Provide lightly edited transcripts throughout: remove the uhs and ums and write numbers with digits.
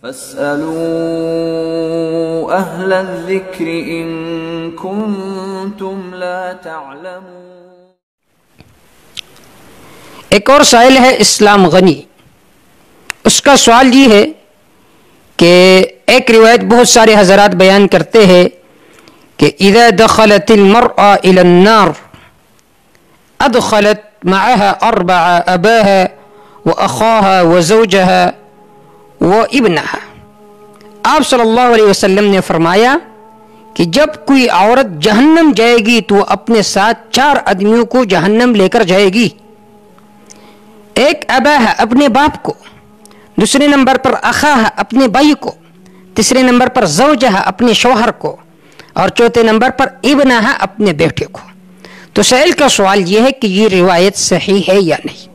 فاسألوا أهل الذكر إن كنتم لا تعلمون۔ ایک اور سائل ہے اسلام غنی، اس کا سوال یہ ہے کہ ایک روایت بہت سارے حضرات بیان کرتے ہیں کہ اذا دخلت المرأة الى النار ادخلت معها اربع اباها واخاها وزوجها وابنها۔ آپ صلی اللہ علیہ وسلم نے فرمایا کہ جب کوئی عورت جہنم جائے گی تو وہ اپنے ساتھ 4 آدمیوں کو جہنم لے کر جائے گی۔ ایک ابا ہے اپنے باپ کو، دوسرے نمبر پر اخا ہے اپنے بھائی کو، تیسرے نمبر پر زوجہ ہے اپنے شوہر کو، اور چوتھے نمبر پر ابن ہے اپنے بیٹے کو۔ تو سائل کا سوال یہ ہے کہ یہ روایت صحیح ہے یا نہیں؟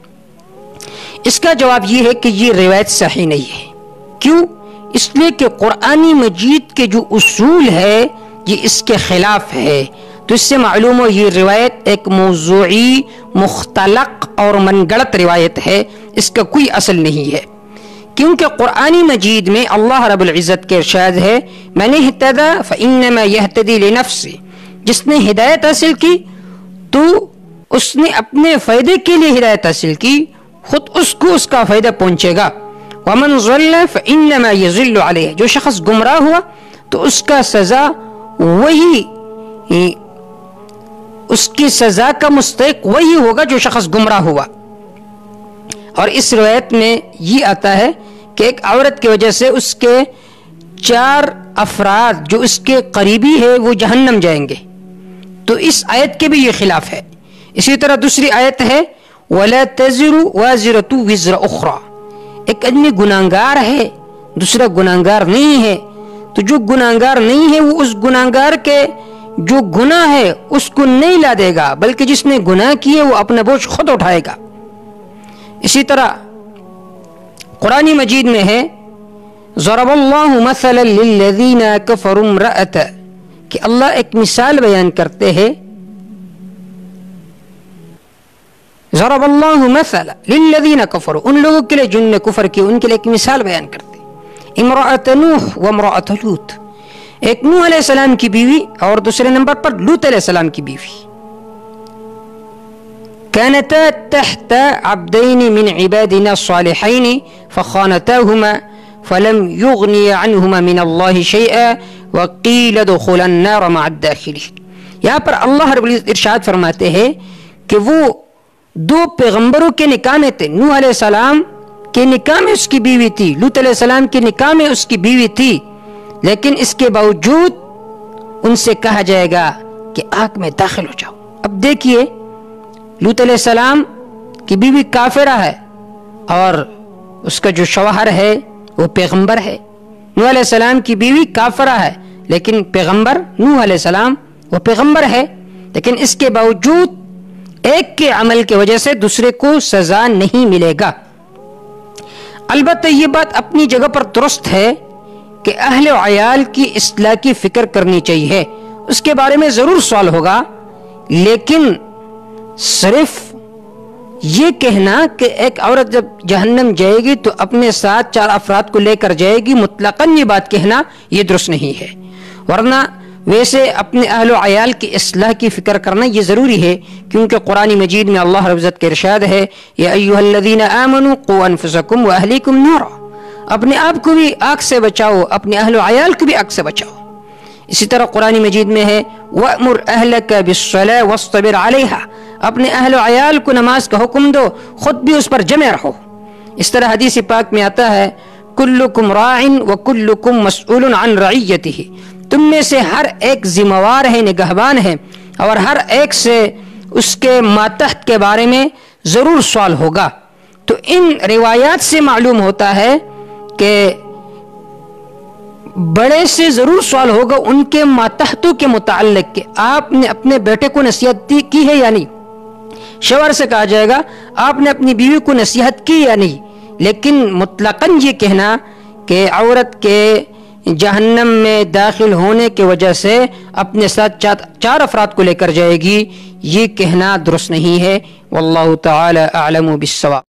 اس کا جواب یہ ہے کہ یہ روایت صحیح نہیں ہے۔ کیوں؟ اس لیے کہ قرآن مجید کے جو اصول ہے یہ اس کے خلاف ہے۔ تو اس سے معلوم ہو یہ روایت ایک موضوعی، مختلق اور من گڑت روایت ہے، اس کا کوئی اصل نہیں ہے۔ کیونکہ قرآن مجید میں اللہ رب العزت کے ارشاد ہے من اہتدی فانما یہتدی لنفسہ، جس نے ہدایت حاصل کی تو اس نے اپنے فائدے کے لیے ہدایت حاصل کی، خود اس کو اس کا فائدہ پہنچے گا۔ ومن ضل فانما یضل علیہ، جو شخص گمراہ ہوا تو اس کا سزا وہی، اس کی سزا کا مستحق وہی ہوگا جو شخص گمراہ ہوا۔ اور اس روایت میں یہ آتا ہے کہ ایک عورت کی وجہ سے اس کے 4 افراد جو اس کے قریبی ہے وہ جہنم جائیں گے، تو اس آیت کے بھی یہ خلاف ہے۔ اسی طرح دوسری آیت ہے وَلَا تَزِرُ وَازِرَةُ وِزْرَ أُخْرَى، ایک آدمی گناہگار ہے دوسرا گناہگار نہیں ہے، تو جو گناہگار نہیں ہے وہ اس گناہگار کے جو گناہ ہے اس کو نہیں لا دے گا، بلکہ جس نے گناہ کیے وہ اپنا بوجھ خود اٹھائے گا۔ اسی طرح قرآن مجید میں ہے ضرب اللہ مثلا للذین کفروا امرأۃ، کہ اللہ ایک مثال بیان کرتے ہیں، ضرب اللہ مثلا للذین کفروا، ان لوگوں کے لیے جن نے کفر کیا ان کے لیے ایک مثال بیان کرتے ہیں، امرأۃ نوح وامرأۃ لوط، ایک نوح علیہ السلام کی بیوی اور دوسرے نمبر پر لوط علیہ السلام کی بیوی، كانتا تحت عبدين من عبادنا الصالحين فخانتاهما فلم يغني عنهما من الله شيئا وقيل ادخلا النار مع الداخلين۔ یہاں پر اللہ رب العزت ارشاد فرماتے ہیں کہ وہ 2 پیغمبروں کے نکاح میں تھے، نوح علیہ السلام کے نکاح میں اس کی بیوی تھی، لوط علیہ السلام کے نکاح میں اس کی بیوی تھی، لیکن اس کے باوجود ان سے کہا جائے گا کہ آگ میں داخل ہو جاؤ۔ اب دیکھیے لوط علیہ السلام کی بیوی کافرہ ہے اور اس کا جو شوہر ہے وہ پیغمبر ہے، نوح علیہ السلام کی بیوی کافرہ ہے لیکن پیغمبر نوح علیہ السلام وہ پیغمبر ہے، لیکن اس کے باوجود ایک کے عمل کی وجہ سے دوسرے کو سزا نہیں ملے گا۔ البتہ یہ بات اپنی جگہ پر درست ہے کہ اہل و عیال کی اصلاح کی فکر کرنی چاہیے، اس کے بارے میں ضرور سوال ہوگا، لیکن صرف یہ کہنا کہ ایک عورت جب جہنم جائے گی تو اپنے ساتھ 4 افراد کو لے کر جائے گی، مطلقاً یہ بات کہنا یہ درست نہیں ہے، ورنہ ویسے اپنے اہل و عیال کی اصلاح کی فکر کرنا یہ ضروری ہے، کیونکہ قرآن مجید میں اللہ رب العزت کے ارشاد ہے یا ایھا الذین آمنوا قوا انفسکم واہلیکم نارا، اپنے آپ کو بھی آگ سے بچاؤ، اپنے اہل و عیال کو بھی آگ سے بچاؤ۔ اسی طرح قرآن مجید میں ہے وَأْمُرْ أَهْلَكَ بِالصَّلَاةِ وَاصْطَبِرْ عَلَيْهَا، اپنے اہل و عیال کو نماز کا حکم دو، خود بھی اس پر جمع رہو۔ اس طرح حدیث پاک میں آتا ہے كُلُّكُمْ رَاعٍ وَكُلُّكُمْ مَسْئُولٌ عَنْ رَعِيَّتِهِ، تم میں سے ہر ایک ذمہ وار ہے، نگہبان ہے، اور ہر ایک سے اس کے ماتحت کے بارے میں ضرور سوال ہوگا۔ تو ان روایات سے معلوم ہوتا ہے کہ بڑے سے ضرور سوال ہوگا ان کے ماتحتوں کے متعلق کہ آپ نے اپنے بیٹے کو نصیحت کی ہے یا نہیں، شوہر سے کہا جائے گا آپ نے اپنی بیوی کو نصیحت کی یا نہیں، لیکن مطلقاً یہ کہنا کہ عورت کے جہنم میں داخل ہونے کی وجہ سے اپنے ساتھ 4 افراد کو لے کر جائے گی، یہ کہنا درست نہیں ہے۔ واللہ تعالی اعلم بالصواب۔